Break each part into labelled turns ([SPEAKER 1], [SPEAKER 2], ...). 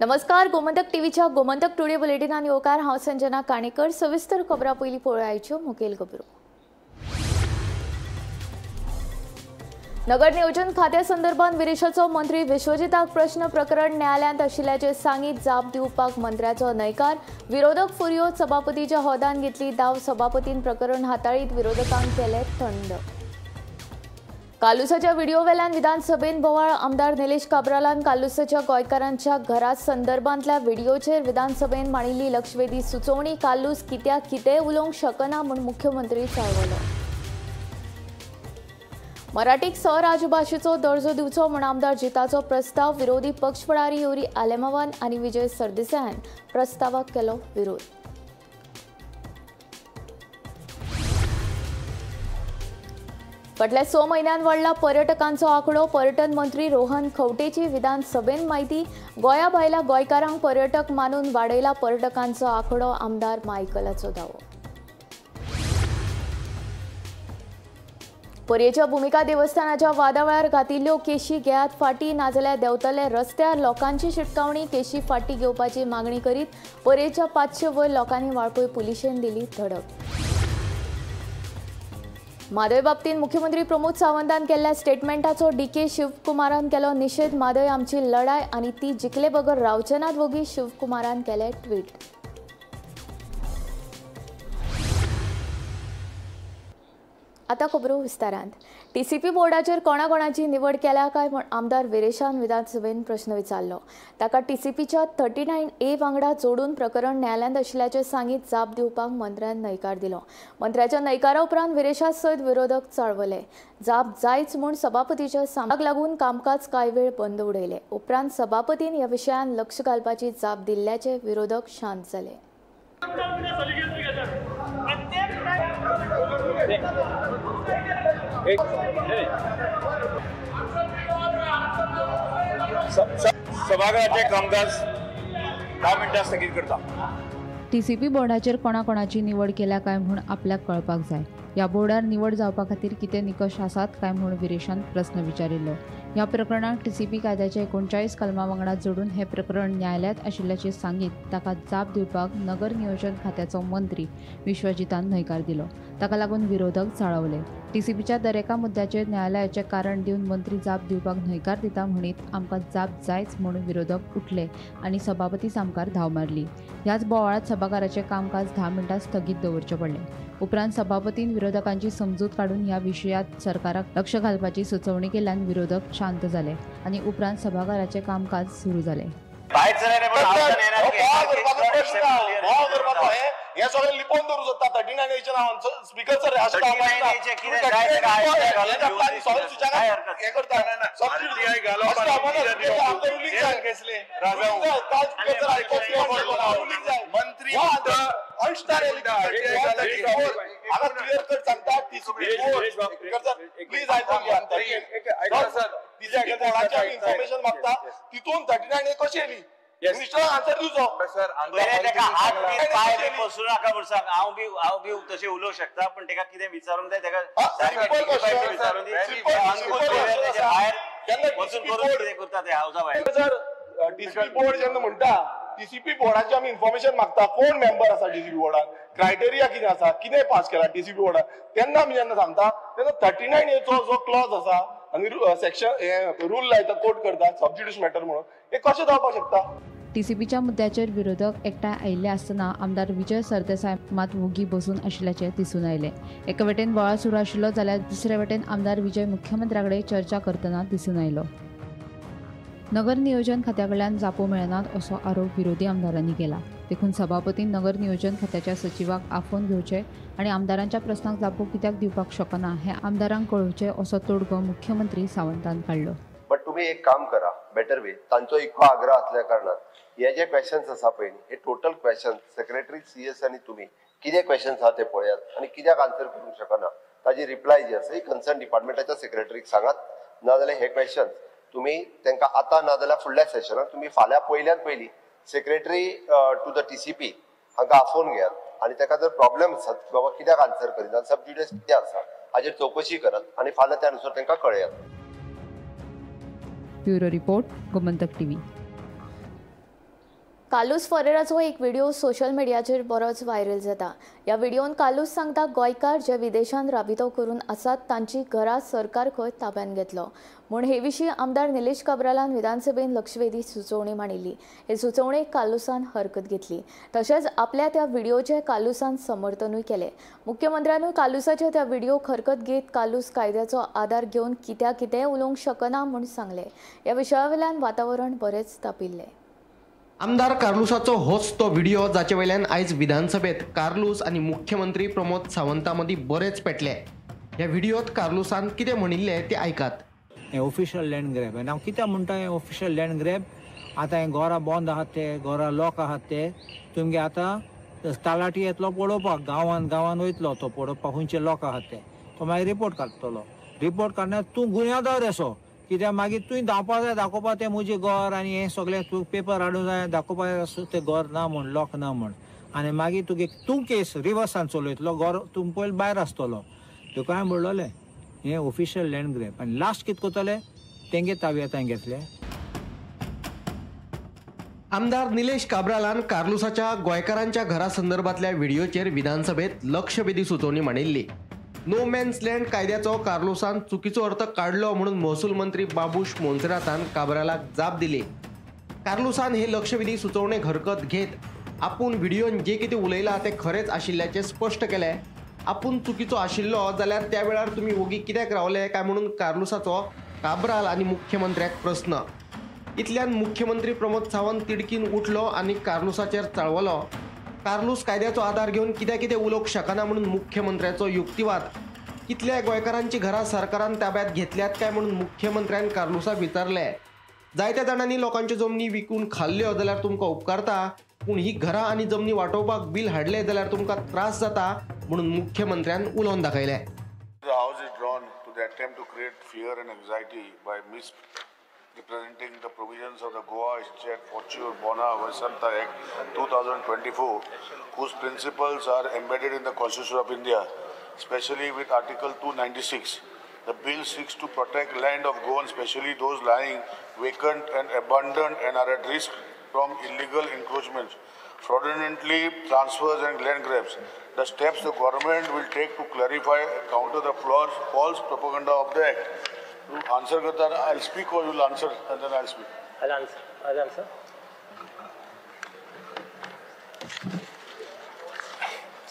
[SPEAKER 1] नमस्कार. गोमंतक टीव्हीच्या गोमंतक टुडे बुलेटिनान येवकार. हांव संजना काणेकर. सविस्तर खबरां पयलीं पळोवयाच्यो मुखेल खबरो. नगर नियोजन खात्या संदर्भात विदेशाचो मंत्री विश्वजिताक प्रश्न प्रकरण न्यायालयात आशिल्ल्याचे सांगीत जाप दिवपाक मंत्र्याचो न्हयकार. विरोधक फुर्यो सभापतीच्या होद्यान घेतली दाव. सभापतीन प्रकरण हाताळीत विरोधकांक केले थंड. कालुसाच्या व्हिडिओ वेल्यान विधानसभेत बोवाळ. आमदार निलेश काब्रालान कालुसाच्या गोंयकारांच्या घरा संदर्भातल्या व्हिडिओचेर विधानसभेत मांडिल्ली लक्षवेधी सुचोवणी. कालूस कित्याक कितेंय उलोवंक शकना म्हूण मुख्यमंत्री चाळवलो. मराठीक राजभाशेचो दर्जो दिवचो म्हूण आमदार जिताचो प्रस्ताव. विरोधी पक्ष फुडारी युरी आलेमावान आनी विजय सरदेसायान प्रस्तावाक केलो विरोध. फाटल्या 6 म्हयन्यांत वाडला पर्यटकांचो आंकडो. पर्यटन मंत्री रोहन खंवटेची विधानसभेत म्हायती. गोंया भायल्या गोंयकारांक पर्यटक मानून वाडयला पर्यटकांचो आंकडो. आमदार मायकलाचो दावो. पर्येच्या भुमिका देवस्थानाच्या वादावेळार घातिल्ल्यो केशी घेयात फाटी, नाजाल्यार देंवतले रस्त्यार लोकांची शिटकावणी. केशी फाटी घेवपाची मागणी करीत पर्येच्या 500 वयर लोकांनी वाळपय पुलिशेन दिली धडक. म्हादय बाबतीत मुख्यमंत्री प्रमोद सावंतान केल्ल्या स्टेटमेंटाचो डीके शिवकुमारान केलो निशेध. म्हादय आमची लढाय आनी ती जिखले बगर रावचे नात वगी शिवकुमारान केले ट्वीट. आता खबरो विस्तारांत. टीसीपी बोर्डाचेर कोणाकोणाची निवड केल्या काय म्हूण आमदार विरेशान विधानसभेत प्रश्न विचारलो. ताका टीसीपीच्या 39A वांगडा जोडून प्रकरण न्यायालयांत आशिल्ल्याचे सांगीत जाप दिवपाक मंत्र्यान न्हयकार दिलो. मंत्र्याच्या न्हयकारा उपरांत विरेशा सयत विरोधक चाळवले. जाप जायच म्हूण सभापतीच्या सांगपाक लागून कामकाज कांय वेळ बंद उडयले. उपरांत सभापतीन ह्या विशयान लक्ष घालपाची जाप दिल्ल्याचे विरोधक शांत जाले.
[SPEAKER 2] सभागृहाचे कामकाज 10 मिनिटां स्थगित करता.
[SPEAKER 3] टीसीपी बोर्डाचेर कोणाकोणाची निवड केल्या काय म्हूण आपल्याक कळपाक जाय. ह्या बोर्डार निवड जावपा खातीर कितें निकश आसात काय म्हूण विरेशान प्रस्न विचारिल्लो. ह्या प्रकरणाक टीसीपी कायद्याच्या 39 कलमा वांगडा जोडून हे प्रकरण न्यायालयांत आशिल्ल्याचे सांगीत ताका जाप दिवपाक नगर नियोजन खात्याचो मंत्री विश्वजितान न्हयकार दिलो. ताका लागून विरोधक चाळवले. टीसीपीच्या दरेका मुद्द्याचेर न्यायालयाचे कारण दिवन मंत्री जाप दिवपाक न्हयकार दिता म्हणीत आमकां जाप जायच म्हूण विरोधक उठले आनी सभापती सामकार धांव मारली. ह्याच बोवाळांत सभाघराचें कामकाज 10 मिनिटां स्थगीत दवरचें पडलें. उपरांत सभापतीन विरोधकांची समजूत काडून ह्या विशयात सरकाराक लक्ष घालपाची सुचोवणी केल्यान विरोधक शांत जाले आनी उपरांत सभाघराचें कामकाज सुरू जालें.
[SPEAKER 4] हे सगळे लिपोवन दवरूं सोदता 39A नांवान स्पीकर सर हे करता मंत्री क्लियर कर सांगता प्लीज इन्फॉर्मेशन मागता तितून 39A कशी येली मिनिस्टर आन्सर दिवचो सर.
[SPEAKER 2] बसूं नाका म्हूण सांग. हांव बी तशें उलोवंक शकता पण तेका कितें विचारूंक जाय तेका विचारूंक
[SPEAKER 4] टीसीपी बोर्ड जेन्ना म्हणटा टीसीपी बोर्डाचे आमी इन्फॉर्मेशन मागता कोण मेंबर आसा टीसीपी बोर्डान, क्रायटेरिया कितें आसा, कितें पास केला टीसीपी बोर्डान, तेन्ना आमी जेन्ना सांगता तेन्ना 39A जो क्लॉज आसा आनी सेक्शन रूल लायता कोर्ट करता सबज्युडिस मॅटर म्हणून हे कशें जावपाक शकता.
[SPEAKER 3] टीसीपीच्या मुद्द्याचेर विरोधक एकठांय आयिल्ले आसतना आमदार विजय सरदेसाय मात वगी बसून आशिल्ल्याचे दिसून आयले. एका वटेन बोवाळ सुरू आशिल्लो जाल्यार दुसरे वटेन आमदार विजय मुख्यमंत्र्याकडे चर्चा करतना दिसून आयलो. नगर नियोजन खात्याकडल्यान जापो मेळनात असो आरोप विरोधी आमदारांनी केला. देखून सभापतीन नगर नियोजन खात्याच्या सचिवाक आफोवन घेवचे आनी आमदारांच्या प्रस्नाक जापो कित्याक दिवपाक शकना हे आमदारांक कळोवचे असो तोडगो मुख्यमंत्री सावंतान काडलो.
[SPEAKER 5] बट तुम्ही एक काम करा बेटर वे तांचो इतको आग्रह असल्या कारणान हे जे क्वेश्चन्स आसा पळय हे टोटल क्वेश्चन्स सेक्रेटरी CS आनी तुम्ही कितें क्वेश्चन्स आहा ते पळयात आनी कित्याक आन्सर करूंक शकना ताजी रिप्लाय जी आसा ही कन्सर्न डिपार्टमेंटाच्या सेक्रेटरीक सांगात. नाजाल्यार हे क्वेश्चन्स तुम्ही तांकां आतां नाजाल्यार फुडल्या सेशनाक तुम्ही फाल्यां पयल्यान पयली सेक्रेटरी टू द TCP हांकां आफोवन घेयात आनी ताका जर प्रॉब्लेम आसत बाबा कित्याक आन्सर करिना सबज्युडिस कितें आसा हाजेर चौकशी करात आनी फाल्यां त्या अनुसार तांकां कळयात.
[SPEAKER 3] Bureau report Gomantak TV.
[SPEAKER 1] Kalus फरेराचो एक व्हिडिओ सोशल मिडियाचेर बरोच व्हायरल जाता. ह्या व्हिडिओन कालूस सांगता गोंयकार जे विदेशांत राबितो करून आसात तांची घरां सरकार खंय ताब्यात घेतलो म्हूण हे विशीं आमदार निलेश काब्रालान विधानसभेत लक्षवेधी सुचोवणी मांडिल्ली. हे सुचोवणेक कालूसान हरकत घेतली. तशेंच आपल्या त्या व्हिडिओचे कालूसान समर्थनूय केले. मुख्यमंत्र्यानूय कालूसाच्या त्या व्हिडिओक हरकत घेत कालूस कायद्याचो आदार घेवन कितेंय उलोवंक शकना म्हूण सांगले. ह्या विशयावेल्यान वातावरण बरेच तापिल्ले.
[SPEAKER 6] आमदार कार्लुसाचो होच तो व्हिडिओ जाचे वयल्यान आयज विधानसभेत कार्लुस आणि मुख्यमंत्री प्रमोद सावंता मदीं बरेच पेटले. ह्या व्हिडिओत कार्लुसान कितें म्हणिल्लें तें आयकात.
[SPEAKER 7] हें ऑफिशियल लँड ग्रॅब आनी हांव कित्याक म्हणटा हें ऑफिशियल लँड ग्रॅब. आतां हें घरां बंद आहात ते घरां लॉक आहात ते तुमगे आतां तलाटी येतलो पळोवपाक गांवान वयतलो तो पळोवपाक खंयचे लॉक आहात ते तो मागीर रिपोर्ट काडटलो. रिपोर्ट काडल्यार तूं गुन्यांवदार असो कित्याक मागीर तुवें धांवपा जाय दाखोवपा तें म्हजें घर आनी हें सगळें तूं पेपर हाडूं जाय दाखोवपा जाय तें घर ना म्हण लॉक ना म्हण आनी मागीर तुगे तूं केस रिवर्सान चलयतलो घर तूं पयलीं भायर आसतलो. तुका हांवें म्हणलोलें हें ऑफिशियल लँड ग्रॅब आनी लास्ट कितें कोतले तेंगे ताब्यांत घेतले.
[SPEAKER 6] आमदार निलेश काब्रालान कार्लुसाच्या गोंयकारांच्या घरा संदर्भातल्या व्हिडिओचेर विधानसभेत लक्षवेधी सुचोवणी मांडिल्ली. नो मॅन्स लँड कायद्याचो कार्लुसान चुकीचो अर्थ काढलो म्हणून महसूल मंत्री बाबूश मोन्सेरातान काब्रालाक जाप दिली. कार्लुसान हे लक्षवेधी सुचोवणेक हरकत घेत आपूण व्हिडिओन जे कितें उलयलां तें खरेंच आशिल्ल्याचें स्पश्ट केलें. आपूण चुकीचो आशिल्लो जाल्यार त्या वेळार तुमी ओगी कित्याक रावले काय म्हणून कार्लुसाचो काब्राल आनी मुख्यमंत्र्याक प्रस्न. इतल्यान मुख्यमंत्री प्रमोद सावंत तिडकीन उठलो आनी कार्लुसाचेर चळवलो. कार्लुस कायद्याचो आधार घेवन कितें उलोवंक शकना म्हणून मुख्यमंत्र्याचो युक्तिवाद. कितल्या गोंयकारांची घरां सरकारान ताब्यात घेतल्यात काय म्हणून मुख्यमंत्र्यान कार्लुसाक विचारले. जायत्या जाणांनी लोकांच्यो जमनी विकून खाल्ल्यो जाल्यार तुमकां उपकारता पूण ही घरां आनी जमनी वांटोवपाक बील हाडले जाल्यार तुमकां त्रास जाता म्हणून मुख्यमंत्र्यान उलोवन दाखयले.
[SPEAKER 4] The House is drawn to the attempt to create fear and anxiety by misrepresenting the provisions of the Goa Estate Fortune Bona Vasanta Act 2024, whose principles are embedded in the Constitution of India, especially with Article 296. The bill seeks to protect land of Goan, especially those lying vacant and abandoned and are at risk from illegal encroachments, fraudulently transfers and land grabs. The steps the government will take to clarify and counter the false propaganda of the act. You answer, Gatar, I'll speak or you'll answer and then I'll speak.
[SPEAKER 8] I'll answer.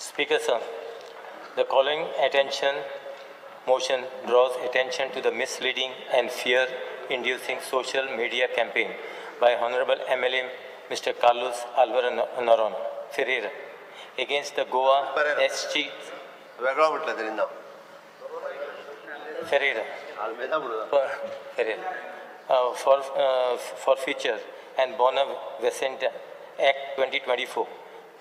[SPEAKER 8] Speaker sir, the calling attention motion draws attention to the misleading and fear-inducing social media campaign by Honorable MLA Mr. Carlos Alvaro Naron Ferreira against the Goa SG Ferreira for Future and Bona Vicenta Act 2024.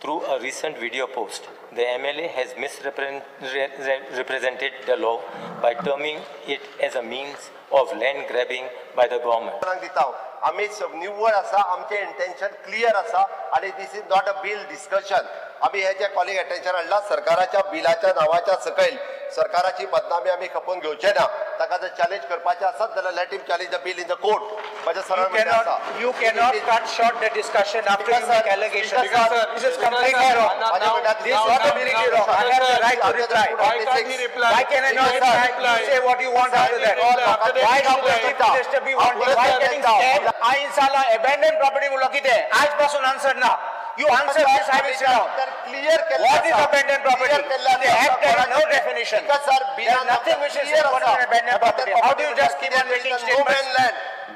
[SPEAKER 8] Through a recent video post, the MLA has misrepresented the law by terming it as a means of land grabbing by the government.
[SPEAKER 5] आम्ही निव्वळ आसा आमचे intention clear आसा आणि this is not a bill discussion. आम्ही ह्याच्या calling attention हाडला सरकाराच्या बिलाच्या नावाच्या सकयल सरकाराची बदनामी आम्ही खपोवन घेवचे ना. ताका जर चॅलेंज करपाचे आसत जाल्यार let him challenge the bill in the court. माझ्या सरळ
[SPEAKER 7] You cannot cut short the discussion after you make allegations. This is completely wrong. This is completely wrong. I have the right to reply.
[SPEAKER 8] Why can't he reply?
[SPEAKER 7] Why can I not reply? You say what you want after that. Why do the chief minister be wanting? Why getting scared? I inshallah abandoned property मुलं किती आजपासून answer ना. You answer this, I will sit down. What is abandoned property? The act has no definition. There is nothing which is what is abandoned property. How do you just keep on making statements?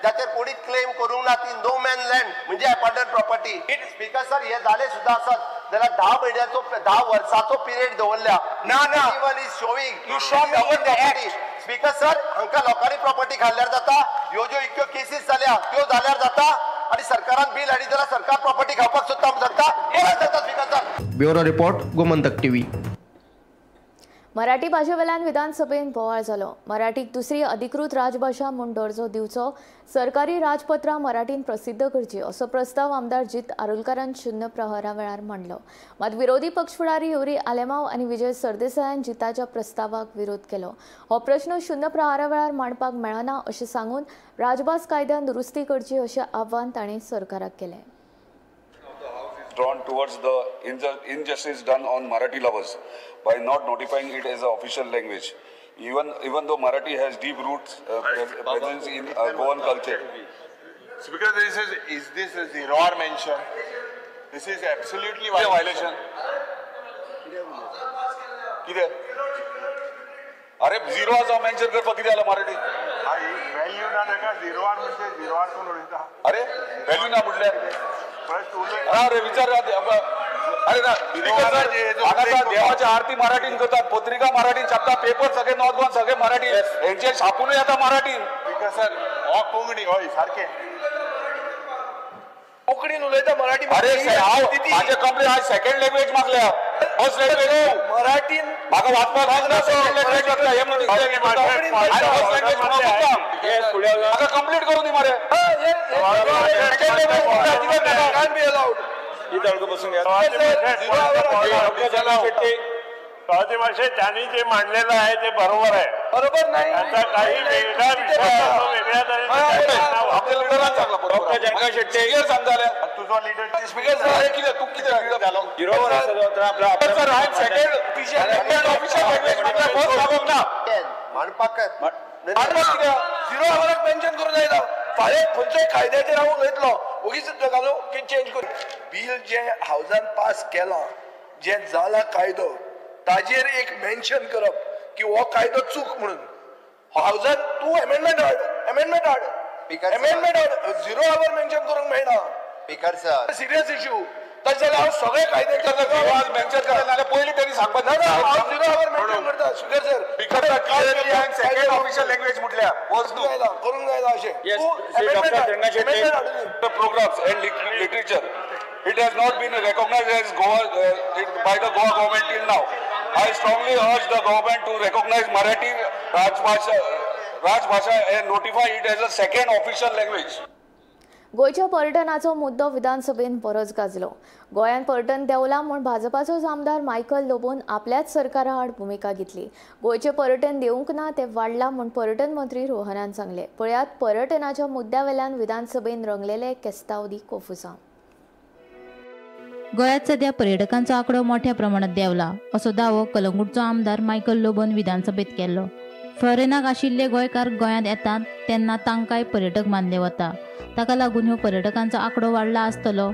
[SPEAKER 5] ज्याचेर कोणीच claim करूंक ना ती no man land म्हणजे अबंडन्ड property. Speaker sir हे झाले सुद्धा असत जाल्यार 10 महिन्याचो 10 वर्साचो पिरियड दवरल्या.
[SPEAKER 7] ना
[SPEAKER 5] even is showing
[SPEAKER 7] you show me in the act.
[SPEAKER 5] Speaker sir हांका लोकांनी प्रॉपर्टी घालल्यार जाता. ह्यो ज्यो इतक्यो केसीस जाल्या त्यो जाल्यार जाता आणि सरकारान बिल हाडी जाल्यार सरकार प्रॉपर्टी घेवपाक सुद्दां जाता. Speaker sir.
[SPEAKER 6] Bureau report Gomantak TV.
[SPEAKER 1] Marathi भाशेवेल्यान विधानसभेत बोवाळ जालो. मराठीक दुसरी अधिकृत राजभाषा म्हूण दर्जो दिवचो, सरकारी राजपत्रां मराठीन प्रसिद्ध करची असो प्रस्ताव आमदार जित आरुलकारान शून्य प्रहरा वेळार मांडलो. मात विरोधी पक्ष फुडारी युरी आलेमाव आनी विजय सरदेसायान जिताच्या प्रस्तावाक विरोध केलो. हो प्रश्न शून्य प्रहरा वेळार मांडपाक मेळना अशें सांगून राजभास कायद्यान दुरुस्ती करची अशें आव्हान ताणें सरकाराक केलें.
[SPEAKER 9] drawn towards the injustice done on Marathi lovers by not notifying it as an official language. Even though Marathi has deep roots presence in Goan culture.
[SPEAKER 4] Speaker, is this a zero-hour mention? This is absolutely violation.
[SPEAKER 9] अरे zero आसा mention करपाक कितें जालें Marathi
[SPEAKER 4] value ना ताका झिरो-hour म्हणजे झिरो-hour कोण उलयता
[SPEAKER 9] अरे व्हॅल्यू ना म्हटल्यार अरे विचार अरे ना देवाची आरती मराठीन करतात पत्रिका मराठीन छापता पेपर सगळे नॉर्थ गोवन सगळे मराठी हेंचे छापूनय येता मराठीन
[SPEAKER 4] सर हो कोंकणी हय सारकें कोंकणीन उलयता मराठी
[SPEAKER 9] अरे हांव म्हाजे कंप्लेन आज सेकंड लँग्वेज मागल्या फर्स्ट लँग्वेज
[SPEAKER 4] मराठीन
[SPEAKER 9] म्हाका वाचपाक लागना सेकंड लँग्वेज मागल्या हे म्हणून फर्स्ट लँग्वेज म्हाका कंप्लीट करून दी मरे सेकंड लँग्वेज
[SPEAKER 10] कळते भाषेत त्यांनी जे मांडलेलं आहे ते बरोबर आहे.
[SPEAKER 4] बरोबर नाही
[SPEAKER 10] त्यांचा काही वेगळा विषय वेगळ्या
[SPEAKER 9] जनका शेट्टी सांगताले
[SPEAKER 4] तुझा लीडर
[SPEAKER 9] स्पीकर सर किती तू किती झालो sir I second official language ना
[SPEAKER 5] मांडपाक
[SPEAKER 4] झिरो आवाराक मेन्शन करून जायना फाल्यां खंयच्याय कायद्याचेर हांव उलयतलो उगीच घालो की चेंज कर बिल जे हावजान पास केलां जे जाला कायदो ताजेर एक मेन्शन करप की हो कायदो चूक म्हणून हावजान तूं अमेंडमेंट हाड झिरो आवर मेन्शन करूंक मेळना
[SPEAKER 5] स्पीकर सर
[SPEAKER 4] सिरियस इश्यू तशें जाल्यार हांव सगळे कायद्याचे
[SPEAKER 9] मेन्शन करता नाल्यार पयलीं तरी सांगपाक
[SPEAKER 4] ना हांव झिरो आवर मेन्शन करता speaker sir
[SPEAKER 9] second official language म्हटल्या
[SPEAKER 4] करूंक जायना अशें
[SPEAKER 9] the programs and literature. It has not been recognized as by the Goa government till now. I strongly urge the government to recognize Marathi Rajbhasha and notify it as a second official language.
[SPEAKER 1] गोंयच्या पर्यटनाचो मुद्दो विधानसभेन परस गाजलो. गोंयान पर्यटन देंवला म्हूण भाजपाचोच आमदार Michael लोबोन आपल्याच सरकारा आड भुमिका घेतली. गोंयचें पर्यटन देवूंक ना तें वाडलां म्हूण पर्यटन मंत्री रोहनान सांगलें. पळयात पर्यटनाच्या मुद्द्यावेल्यान विधानसभेन रंगलेले केस्तावदी कोफुसांव.
[SPEAKER 3] गोंयांत सध्या पर्यटकांचो आंकडो मोठ्या प्रमाणात देंवला असो दावो कलंगूटचो आमदार मायकल लोबोन विधानसभेत केलो. फॉरेनाक आशिल्ले गोंयकार गोंयांत येतात तेन्ना तांकांय पर्यटक मानले वता. ताका लागून ह्यो पर्यटकांचो आंकडो वाडला आसतलो.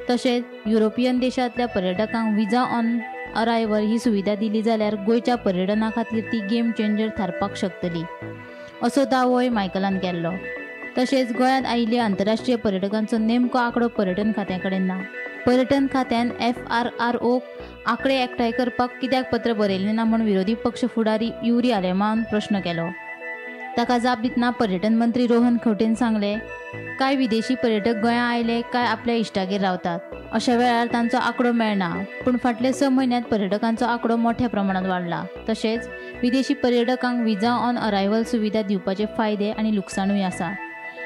[SPEAKER 3] तशेंच युरोपियन देशांतल्या पर्यटकांक विजा ऑन अरायवल ही सुविधा दिली जाल्यार गोंयच्या पर्यटना खातीर ती गेम चेंजर थारपाक शकतली असो दावोय मायकलान केल्लो. तशेंच गोंयांत आयिल्ल्या आंतरराष्ट्रीय पर्यटकांचो नेमको आंकडो पर्यटन खात्या कडेन ना. पर्यटन खात्यान FRRO आंकडे एकठांय करपाक कित्याक पत्र बरयलें ना म्हूण विरोधी पक्ष फुडारी युरी आलेमान प्रश्न केलो. ताका जाप दितना पर्यटन मंत्री रोहन खंवटेन सांगलें कांय विदेशी पर्यटक गोंयांत आयले काय आपल्या इश्टागेर रावतात. अशा वेळार तांचो आंकडो मेळना पूण फाटले 6 म्हयन्यांत पर्यटकांचो आंकडो मोठ्या प्रमाणात वाडला. तशेंच विदेशी पर्यटकांक विजा ऑन अरायवल सुविधा दिवपाचे फायदे आनी लुकसाणूय आसा.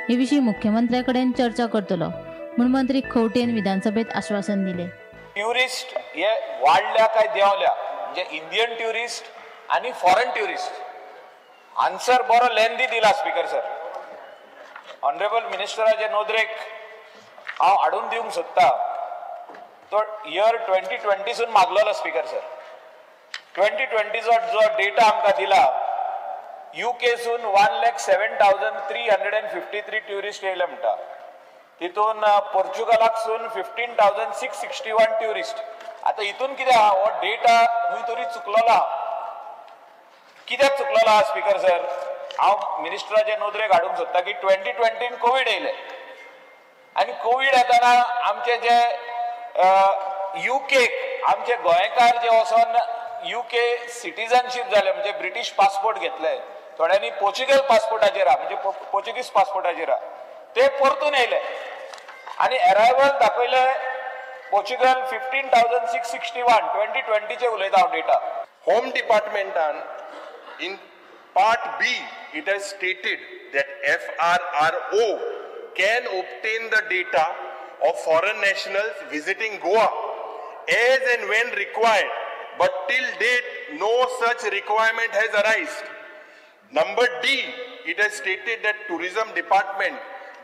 [SPEAKER 3] हे विशीं मुख्यमंत्र्या कडेन चर्चा करतलो म्हूण मंत्री खंवटेन विधानसभेत आश्वासन दिलें.
[SPEAKER 11] ट्युरिस्ट हे वाडल्या काय देंवल्या म्हणजे इंडियन ट्युरिस्ट आनी फॉरेन ट्युरिस्ट आन्सर बरो लेंदी दिला स्पीकर सर. ऑनरेबल मिनिस्टराचे नोदरेक हांव हाडून दिवंक सोदता. तो इयर 2020सून मागलोलो स्पीकर सर. 2020चो जो डेटा आमकां दिला UK सून 1,07,353 ट्युरिस्ट येयले म्हणटा. तितून पोर्चुगलाकसून 15,661 ट्युरिस्ट. आतां हितून कितें आहा हो डेटा खंय तरी चुकलोलो आहा. कित्याक चुकलोलो आहा स्पीकर सर? हांव मिनिस्टराचे नोदरेक हाडूंक सोदता की 2020 कोविड येयले आनी कोविड येताना आमचे जे UK आमचे गोंयकार जे वचोन UK सिटीजनशीप जाले म्हणजे ब्रिटीश पासपोर्ट घेतले. थोड्यांनी पोर्चुगल पासपोर्टाचेर म्हणजे पोर्चुगीज पासपोर्टाचेर ते परतून येयले आनी अरायवल दाखयले पोर्चुगल 15,661 2020चे उलयता हांव डेटा.
[SPEAKER 4] होम डिपार्टमेंटान in Part B, it has stated that FRRO can obtain the data of foreign nationals visiting Goa as and when required, but till date, no such requirement has arisen. Number D, it has stated that Tourism Department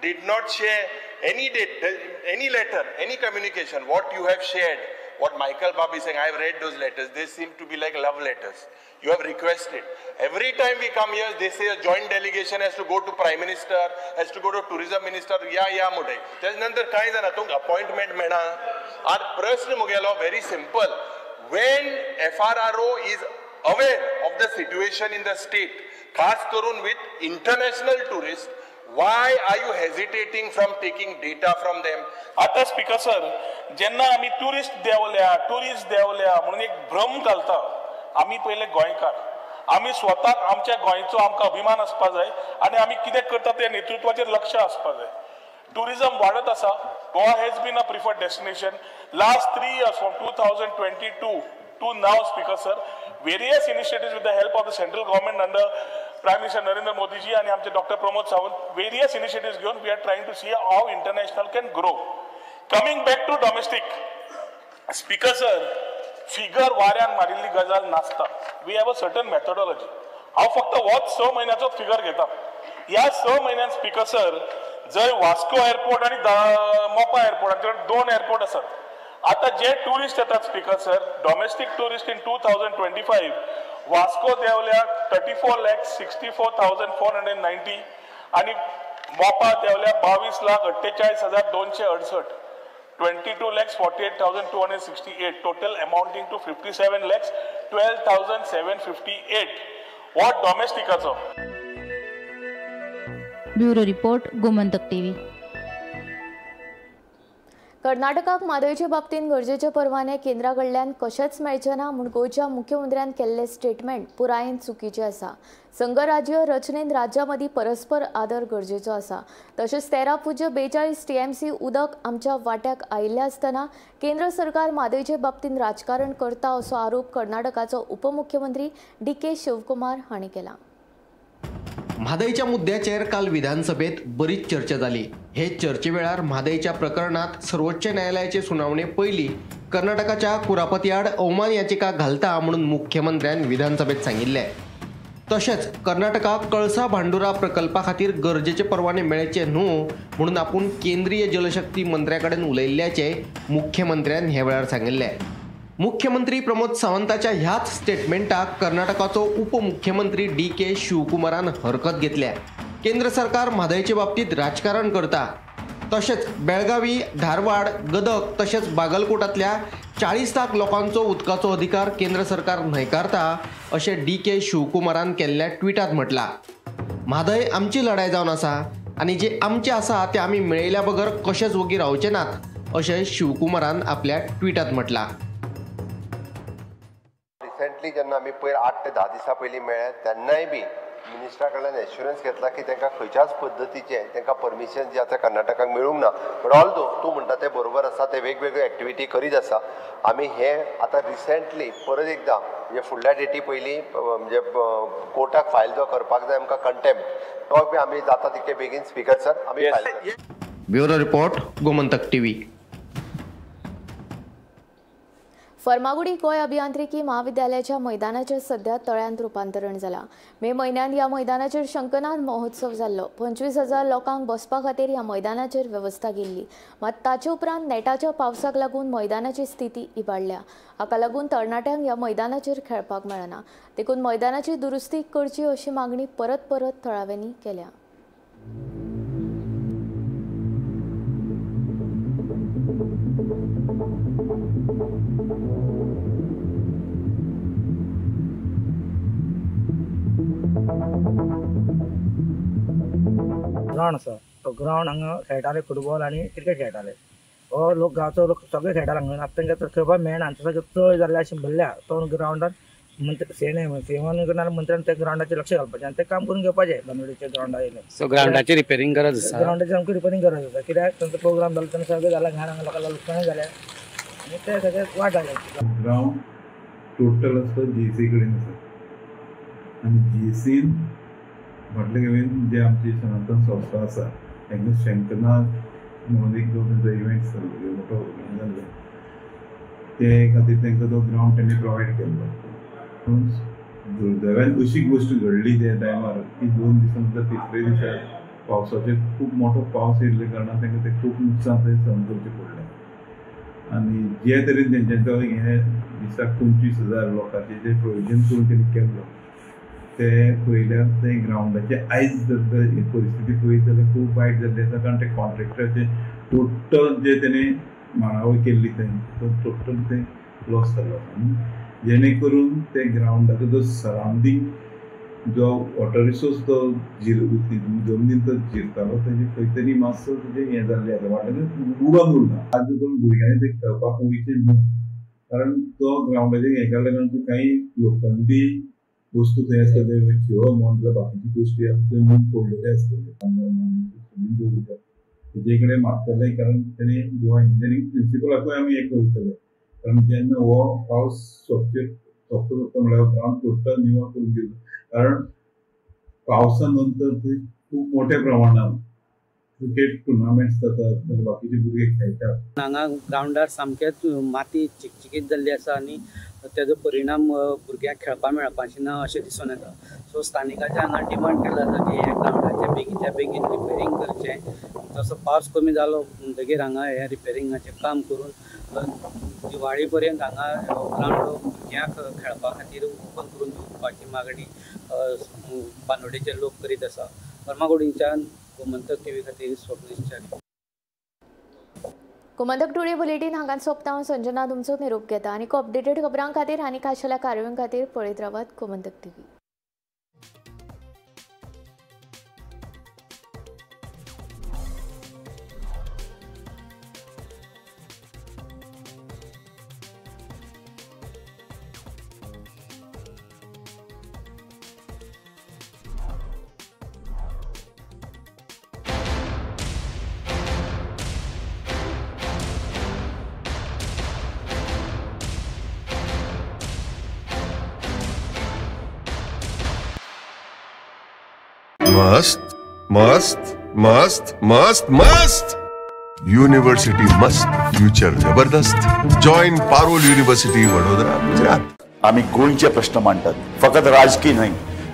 [SPEAKER 4] did not share any date, any letter, any communication, what you have shared, what Michael Babu is saying, I have read those letters. They seem to be like love letters. You have requested. Every time we come here, they say a joint delegation has to go to Prime Minister, has to go to Tourism Minister. या मोठे. त्यानंतर काय जाणार तुमका appointment मेळना. आज प्रश्न मुगेलो very simple. When FRRO is aware of the situation in the state, खास करून with international tourists, why are you hesitating from taking data from them?
[SPEAKER 10] आता स्पीकर सर, जेन्ना आमी टुरिस्ट देवल्या म्हणून एक भ्रम घालता. आमी पहिले गोंयकार, आमी स्वताक आमच्या गोंयचो आमकां अभिमान आसपा जाय आनी आमी कितें करता त्या नेतृत्वाचेर लक्ष आसपा जाय. टुरिजम वाडत आसा. Goa has been a preferred destination. Last 3 years from 2022 to now, Speaker sir, various initiatives with the help of the central government under Prime Minister Narendra Modi ji and Dr. Pramod Sawant, various initiatives given, we are trying to see how international can grow. Coming back to domestic, Speaker sir, figure वाऱ्यान मारिल्ली गजाल नासता. We have a certain methodology. हांव फक्त होच 6 म्हयन्याचो figure घेता. ह्या 6 म्हयन्यान स्पीकर सर जय वास्को एअरपोर्ट आणि मोपा एअरपोर्ट हांचेर 2 एअरपोर्ट आसात. आता जे टुरिस्ट येतात speaker sir, domestic tourist in 2025 Vasco देवल्या 34,64,490 आणि मोपा देवल्या 22,48,268. 22,48,268 total amounting to 57,12,758. What domestic also?
[SPEAKER 3] Bureau report, Gomantak TV.
[SPEAKER 1] कर्नाटकाक म्हादयचे बाबतीन गरजेचे परवाने केंद्रा कडल्यान कशेच मेळचे ना म्हूण गोंयच्या मुख्यमंत्र्यान केल्ले स्टेटमेंट पुरायेन चुकीचे आसा. संघराज्य रचनेन राज्या मदीं परस्पर आदर गरजेचो आसा. तशेंच 13.42 TMC उदक आमच्या वाट्याक आयिल्ले आसतना केंद्र सरकार म्हादयचे बाबतीन राजकारण करता असो आरोप कर्नाटकाचो उपमुख्यमंत्री DK शिवकुमार हांणी केला.
[SPEAKER 6] म्हादयच्या मुद्द्याचेर काल विधानसभेत बरीच चर्चा झाली. हे चर्चेवेळार म्हादयच्या प्रकरणात सर्वोच्च न्यायालयाचे सुनावणे पयली कर्नाटकाच्या कुरापती आड अवमान याचिका घालता म्हणून मुख्यमंत्र्यान विधानसभेत सांगिल्ले. तशेंच कर्नाटकाक कळसा भांडुरा प्रकल्पा खातीर गरजेचे परवाने मेळचे न्हू म्हणून आपूण केंद्रीय जलशक्ती मंत्र्याकडेन उलयल्ल्याचे मुख्यमंत्र्यान ह्या वेळार सांगिल्ले. मुख्यमंत्री प्रमोद सावंताच्या ह्याच स्टेटमेंटाक कर्नाटकाचो उपमुख्यमंत्री DK शिवकुमारान हरकत घेतल्या. केंद्र सरकार म्हादयचे बाबतीत राजकारण करता. तशेंच बेळगावी, धारवाड, गदग तशेंच बागलकोटातल्या 40 लाख लोकांचो उदकाचो अधिकार केंद्र सरकार न्हयकारता अशें DK शिवकुमारान केल्ल्या ट्विटात म्हटलां. म्हादय आमची लढाय जावन आसा आनी जे आमचे आसा ते आमी मेळयल्या बगर कशेच वगी रावचे नात अशें शिवकुमारान आपल्या ट्विटात म्हटलां.
[SPEAKER 5] रिसेंटली जेन्ना आमी पयर 8 ते 10 दिसां पयलीं मेळ्ळे तेन्नाय बी मिनिस्टरा कडल्यान एश्युरन्स घेतला की तांकां खंयच्याच पद्दतीचे तांकां परमिशन जे आसा कर्नाटकाक मेळूंक ना. बट ऑल्दो तूं म्हणटा तें बरोबर आसा, ते वेगवेगळ्यो एक्टिविटी करीत आसा. आमी हे आतां रिसेंटली परत एकदां म्हणजे फुडल्या डेटी पयलीं म्हणजे कोर्टाक फायल जो करपाक जाय आमकां कंटेम्प्ट, तो बी आमी जाता तितके बेगीन स्पीकर सर आमी फायल करता.
[SPEAKER 6] Bureau report, Gomantak TV.
[SPEAKER 1] Farmagudi Goa अभियांत्रिकी महाविद्यालयाच्या मैदानाचें सध्या तळ्यांत रुपांतरण जालां. मे म्हयन्यात ह्या मैदानाचेर शंकनाद महोत्सव जाल्लो. 25,000 लोकांक बसपा खातीर ह्या मैदानाचेर वेवस्था केल्ली. मात ताचे उपरांत नेटाच्या पावसाक लागून मैदानाची स्थिती इबाडल्या. हाका लागून तरणाट्यांक ह्या मैदानाचेर खेळपाक मेळना. देखून मैदानाची दुरुस्ती करची अशी मागणी परत थळाव्यांनी केल्या.
[SPEAKER 12] ग्राउंड आसा तो ग्राउंड हांगा खेळटाले फुटबॉल आनी क्रिकेट खेळटाले. हो लोक गांवचो लोक सगळे खेळटाले हांगा. आतां तांकां खेळपाक मेळना. आमचे सगळे तळ जाल्ले अशें भरल्या. तो ग्राउंडार सेवन करणाऱ्या मंत्र्यान त्या ग्राउंडाचेर लक्ष घालपाचें आनी तें काम करून घेवपाचें बांदोडेच्या ग्राउंडार येयलें. सो ग्राउंडाची रिपेरिंग गरज आसा. ग्राउंडाची आमकां रिपेरिंग गरज आसा. कित्याक तांचो प्रोग्राम जालो तेन्ना सगळें जालां घाण हांगा लोकांना लुकसाण जालें आनी तें सगळें वाट जालें.
[SPEAKER 13] ग्राउंड टोटल असतो JC कडेन आसा आनी JCन म्हटलें हांवें जे आमची सनातन संस्था आसा तांकां शंकरनाथ म्हणून एक दोन इव्हेंट्स मोठो जाल्लो ते खातीर तांकां तो ग्राउंड तांणी प्रोवायड केल्लो. दुर्दैवान अशी गोश्ट घडली त्या टायमार की 2 दिसां नंतर 3रे दिसा पावसाचे खूप मोठो पावस येयल्ले कारणान तांकां ते खूप नुकसान थंय सहन करचें पडलें आनी जे तरेन तेंच्यांचो हे दिसाक 25,000 लोकांचे जे प्रोविजन करून तेणी केल्लो ते पळयल्यार ते ग्रावंडाचे आयज जर ही परिस्थिती पळयत जाल्यार खूब वायट जाल्लें आसा कारण ते कॉन्ट्रॅक्टराचे टोटल जे तेणी माळावळ केल्ली थंय टोटल ते लॉस जाल्लो आसा आनी जेणे करून ते ग्रावंडाचो जो सरावंडींग जो वॉटर रिसोर्स तो जमनीन तो जिरतालो तेजे खंय तरी मातसो तेजें हें जाल्लें आसा वाटेर उडोन उरना आज करून भुरग्यांनी ते खेळपाक वयचें न्हू कारण तो ग्रावंडाचेर हेका लागून काही लोखंडी वस्तू थंय आसतले खेळो म्हण किंवा बाकीची गोश्टी आसतल्यो न्हू पडलेले आसतले तेजे कडेन मागतले कारण तेणी गोवा इंजिनियरींग प्रिंसिपलाकूय आमी हें कळयतले कारण जेन्ना हो पावस सोंपता म्हळ्यार ग्रावंड टोटल निवळ करून दिलो कारण पावसा नंतर थंय खूब मोठ्या प्रमाणात क्रिकेट टुर्नामेंट्स जातात बाकीचे भुरगे खेळटात
[SPEAKER 14] हांगा ग्रावंडार सामकेंच माती चिकचिकीत जाल्ली आसा आनी तेजो परिणाम भुरग्यांक खेळपाक मेळपाचें ना अशें दिसून येता सो स्थानिकांचे हांगा डिमांड केला जाता की हे ग्रावंडाचें बेगीच्या बेगीन रिपेरींग करचें जसो पावस कमी जालो म्हणटगीर हांगा हे रिपेरींगाचें काम करून दिवाळी पर्यंत हांगा ग्रावंड भुरग्यांक खेळपा खातीर ओपन करून दिवपाची मागणी बांदोडेचे लोक करीत आसा फर्मागुडीच्यान गोमंतक टीव्ही खातीर स्वप्नीश च्या
[SPEAKER 1] गोमंतक टुडे बुलेटीन हांगाच सोंपता हांव संजना तुमचो निरोप घेता आनी अपडेटेड खबरां खातीर आनी खाशेल्या कार्यावळीं खातीर पळयत रावात गोमंतक टीव्ही.
[SPEAKER 15] मस्त मस्त मस्त मस्त मस्त यूनिवर्सिटी मस्त फ्यूचर जबरदस्त जॉइन पारोल यूनिवर्सिटी वडोदरा गुजरात.
[SPEAKER 16] आम्ही गोंयचे प्रश्न मांडटात फकत राजकीय न्हय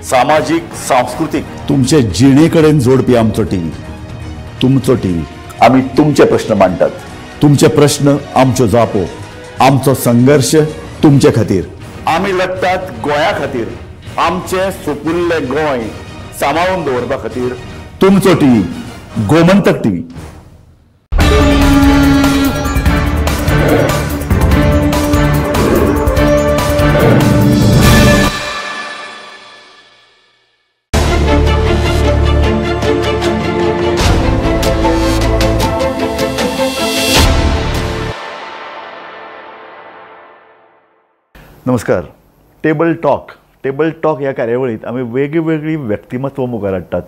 [SPEAKER 16] सामाजिक सांस्कृतिक तुमचे जिणेकडेन जोडपी आमचो टीव्ही तुमचो टीव्ही. आम्ही तुमचे प्रश्न मांडटात तुमचे प्रश्न आमच्यो जापो आमचो संघर्ष तुमचे खातीर. आम्ही लढटात गोंया खातीर आमचे सोपुल्ले गोंय सांबाळून दवरपा खातीर तुमचो टीव्ही गोमंतक टीव्ही. नमस्कार. टेबल टॉक या कार्यावळीत आम्ही वेगळी व्यक्तिमत्व मुखार हाडटात.